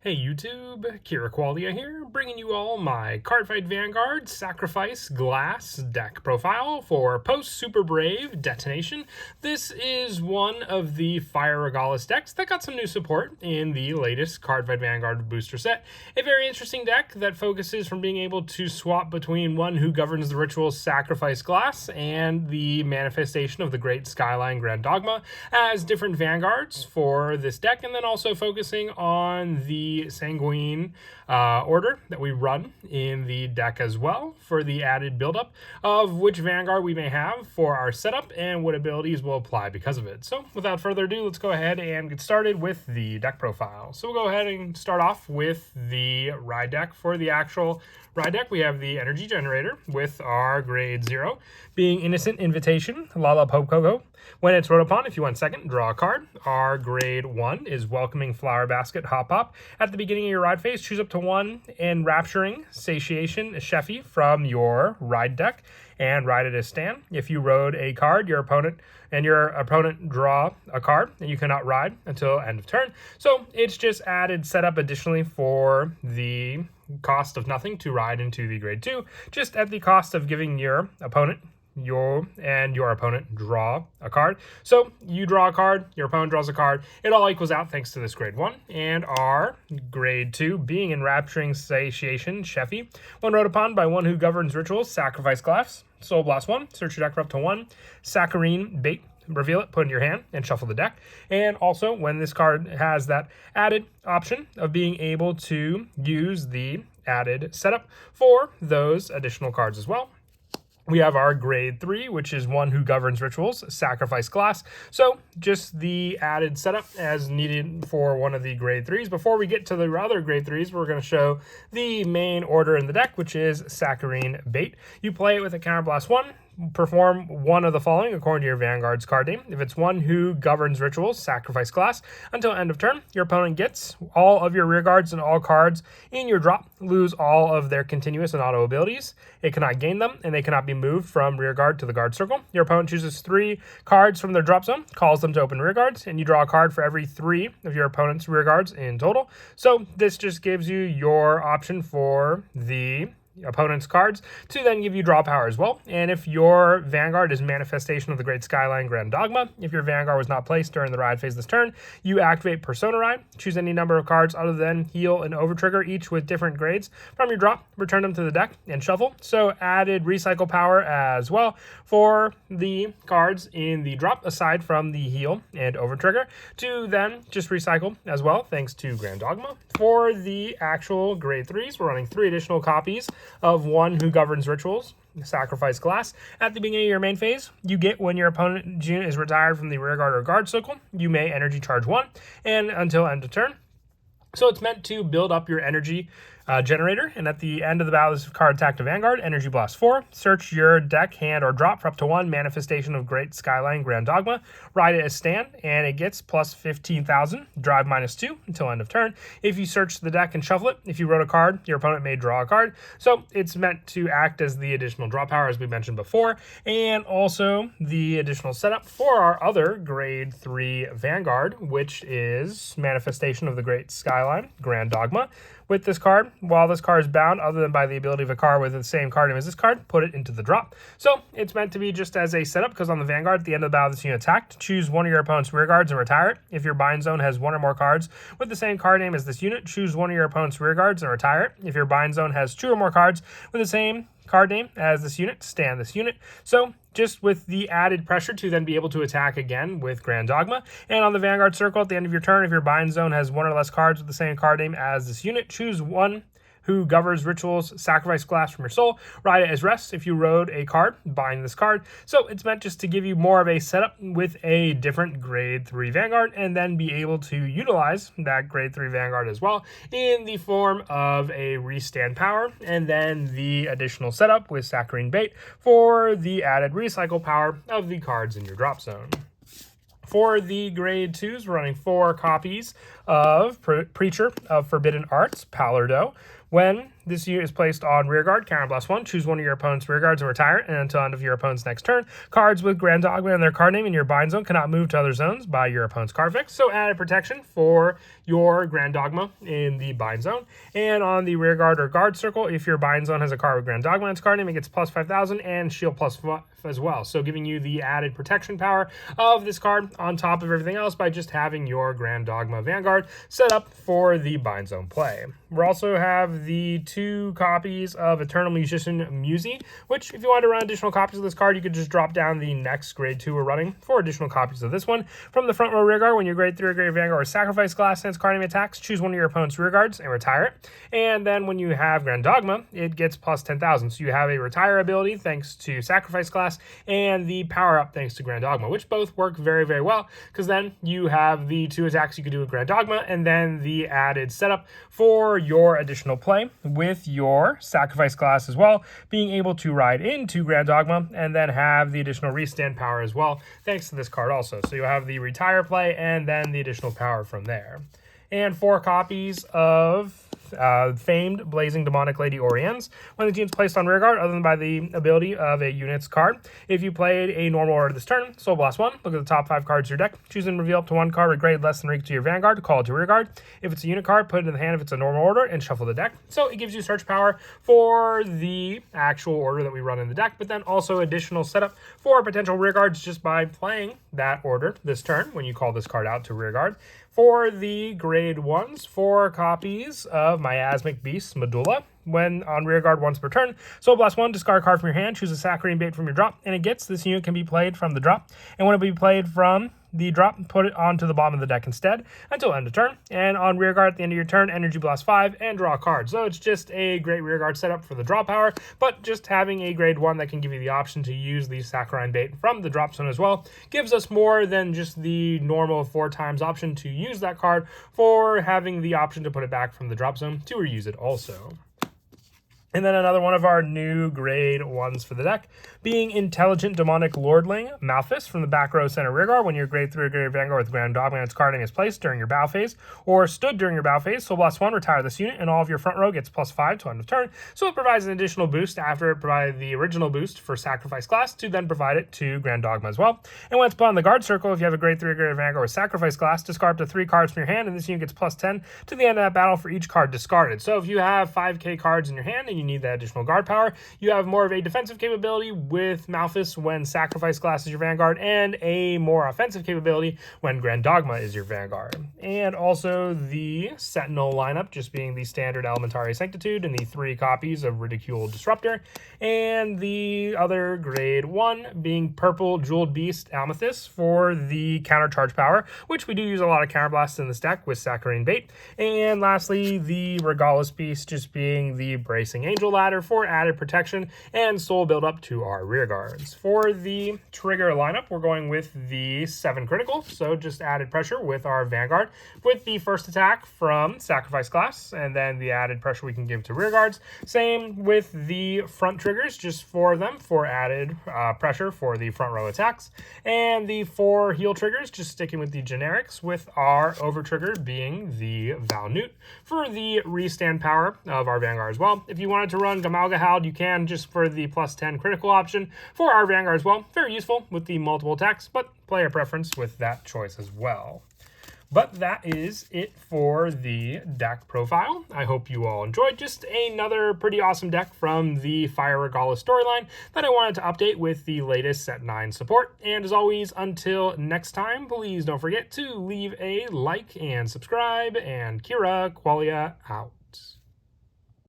Hey YouTube, Kira Qualia here, bringing you all my Cardfight Vanguard Sacrifice Glass deck profile for post-Super Brave Detonation. This is one of the Fire Regalis decks that got some new support in the latest Cardfight Vanguard booster set. A very interesting deck that focuses from being able to swap between one who governs the ritual Sacrifice Glass and the manifestation of the Great Skyline Grand Dogma as different Vanguards for this deck, and then also focusing on the Sanguine order that we run in the deck as well for the added buildup of which Vanguard we may have for our setup and what abilities will apply because of it. So without further ado, let's go ahead and get started with the deck profile. So we'll go ahead and start off with the ride deck. For the actual ride deck, we have the Energy Generator with our grade 0 being Innocent Invitation, Lala Pope Coco. When it's wrote upon, if you want second, draw a card. Our grade 1 is Welcoming Flower Basket Hop Pop. At the beginning of your ride phase, choose up to 1 Enrapturing Satiation Sheffy from your ride deck and ride it as stand. If you rode a card, your opponent draw a card, and you cannot ride until end of turn. So it's just added setup additionally for the cost of nothing to ride into the grade 2, just at the cost of giving your opponent your opponent draw a card. So you draw a card, your opponent draws a card, it all equals out thanks to this grade 1. And our grade 2 being Enrapturing Satiation Sheffy. When wrote upon by one who governs rituals, Sacrifice Glass, Soul Blast 1, search your deck for up to 1 Saccharine Bait, reveal it, put it in your hand, and shuffle the deck. And also, when this card has that added option of being able to use the added setup for those additional cards as well. We have our grade 3, which is one who governs rituals, Sacrifice Glass. So just the added setup as needed for one of the grade 3s. Before we get to the other grade 3s, we're going to show the main order in the deck, which is Saccharine Bait. You play it with a Counterblast 1. Perform one of the following according to your Vanguard's card name. If it's one who governs rituals, Sacrifice Glass. Until end of turn, your opponent gets all of your rear guards and all cards in your drop lose all of their continuous and auto abilities. It cannot gain them, and they cannot be moved from rear guard to the guard circle. Your opponent chooses 3 cards from their drop zone, calls them to open rear guards, and you draw a card for every 3 of your opponent's rear guards in total. So this just gives you your option for the opponent's cards to then give you draw power as well. And if your Vanguard is Manifestation of the Great Skyline Grand Dogma, if your Vanguard was not placed during the ride phase this turn, you activate Persona Ride, choose any number of cards other than Heal and Overtrigger, each with different grades from your drop, return them to the deck and shuffle. So added recycle power as well for the cards in the drop aside from the Heal and Overtrigger to then just recycle as well thanks to Grand Dogma. For the actual grade 3s, we're running 3 additional copies of one who governs rituals, Sacrifice Glass. At the beginning of your main phase, you get when your opponent unit is retired from the rear guard or guard circle, you may energy charge 1 and until end of turn. So it's meant to build up your energy generator, and at the end of the battle, this card attack to Vanguard, Energy Blast 4. Search your deck, hand, or drop for up to 1 Manifestation of Great Skyline Grand Dogma. Ride it as stand, and it gets plus 15,000, drive -2 until end of turn. If you search the deck and shuffle it, if you wrote a card, your opponent may draw a card. So it's meant to act as the additional draw power, as we mentioned before, and also the additional setup for our other grade 3 Vanguard, which is Manifestation of the Great Skyline Grand Dogma. With this card, while this card is bound, other than by the ability of a card with the same card name as this card, put it into the drop. So it's meant to be just as a setup, because on the Vanguard, at the end of the battle, this unit attacked, choose one of your opponent's rear guards and retire it. If your bind zone has 1 or more cards with the same card name as this unit, choose one of your opponent's rear guards and retire it. If your bind zone has 2 or more cards with the same card name as this unit, stand this unit. So just with the added pressure to then be able to attack again with Grand Dogma. And on the Vanguard circle at the end of your turn, if your bind zone has 1 or less cards with the same card name as this unit, choose one who governs rituals, Sacrifice Glass from your soul, ride it as rest. If you rode a card, bind this card. So it's meant just to give you more of a setup with a different grade 3 Vanguard, and then be able to utilize that grade 3 Vanguard as well in the form of a restand power, and then the additional setup with Saccharine Bait for the added recycle power of the cards in your drop zone. For the grade 2s, we're running 4 copies of Preacher of Forbidden Arts, Palardo, When this unit is placed on rearguard, counterblast 1, choose one of your opponent's rearguards and retire it, and until end of your opponent's next turn. Cards with Grand Dogma and their card name in your bind zone cannot move to other zones by your opponent's card fix, so added protection for your Grand Dogma in the bind zone. And on the rearguard or guard circle, if your bind zone has a card with Grand Dogma and its card name, it gets plus 5,000 and shield plus 5 as well, so giving you the added protection power of this card on top of everything else by just having your Grand Dogma Vanguard set up for the bind zone play. We also have the 2 copies of Eternal Musician Musi, which if you want to run additional copies of this card, you could just drop down the next grade 2 we're running for additional copies of this one. From the front row rearguard, when your grade 3 or grade Vanguard or Sacrifice Glass and its card name attacks, choose one of your opponent's rearguards and retire it. And then when you have Grand Dogma, it gets plus 10,000. So you have a retire ability thanks to Sacrifice Glass and the power up thanks to Grand Dogma, which both work very, very well, because then you have the 2 attacks you could do with Grand Dogma and then the added setup for your additional play with your Sacrifice Glass as well, being able to ride into Grand Dogma and then have the additional restand power as well, thanks to this card also. So you'll have the retire play and then the additional power from there. And 4 copies of famed Blazing Demonic Lady Oriens. When the unit's placed on rearguard, other than by the ability of a unit's card, if you played a normal order this turn, Soul Blast 1, look at the top 5 cards of your deck, choose and reveal up to 1 card with grade less than or equal to your Vanguard, call it to rearguard. If it's a unit card, put it in the hand if it's a normal order, and shuffle the deck. So it gives you search power for the actual order that we run in the deck, but then also additional setup for potential rearguards just by playing that order this turn when you call this card out to rearguard. For the grade 1s, 4 copies of Miasmic Beast Medulla. When on rearguard once per turn, Soul Blast 1, discard a card from your hand, choose a Saccharine Bait from your drop, and it gets this unit can be played from the drop. And when it be played from the drop, put it onto the bottom of the deck instead until end of turn. And on rearguard at the end of your turn, Energy Blast 5 and draw a card. So it's just a great rearguard setup for the draw power, but just having a grade 1 that can give you the option to use the Saccharine Bait from the drop zone as well gives us more than just the normal 4 times option to use that card for having the option to put it back from the drop zone to reuse it also. And then another one of our new grade 1s for the deck being Intelligent Demonic Lordling Malthus from the back row center rearguard. When your grade 3 or grade Vanguard with Grand Dogma and its card name is placed during your battle phase or stood during your battle phase, Soul Blast 1, retire this unit, and all of your front row gets plus 5 to end of turn. So it provides an additional boost after it provided the original boost for Sacrifice Glass to then provide it to Grand Dogma as well. And when it's put on the guard circle, if you have a grade 3 or grade Vanguard with Sacrifice Glass, discard up to 3 cards from your hand, and this unit gets plus 10 to the end of that battle for each card discarded. So if you have 5k cards in your hand and you need that additional guard power, you have more of a defensive capability with Malthus when Sacrifice Glass is your Vanguard, and a more offensive capability when Grand Dogma is your Vanguard. And also the Sentinel lineup just being the standard Elementary Sanctitude and the 3 copies of Ridicule Disruptor, and the other grade 1 being Purple Jeweled Beast Amethyst for the counter charge power, which we do use a lot of counterblasts in this deck with Saccharine Bait. And lastly, the Regalis Beast just being the Bracing Angel Ladder for added protection and soul build up to our rear guards. For the trigger lineup, we're going with the 7 critical, so just added pressure with our Vanguard with the first attack from Sacrifice Glass, and then the added pressure we can give to rear guards. Same with the front triggers, just 4 of them for added pressure for the front row attacks, and the 4 heal triggers, just sticking with the generics, with our over trigger being the Valnut for the restand power of our Vanguard as well. If you wanted to run Gamalgahald, you can, just for the plus 10 critical option for our Vanguard as well. Very useful with the multiple attacks, but player preference with that choice as well. But that is it for the deck profile. I hope you all enjoyed. Just another pretty awesome deck from the Fire Regala storyline that I wanted to update with the latest Set 9 support. And as always, until next time, please don't forget to leave a like and subscribe. And Kira Qualia out.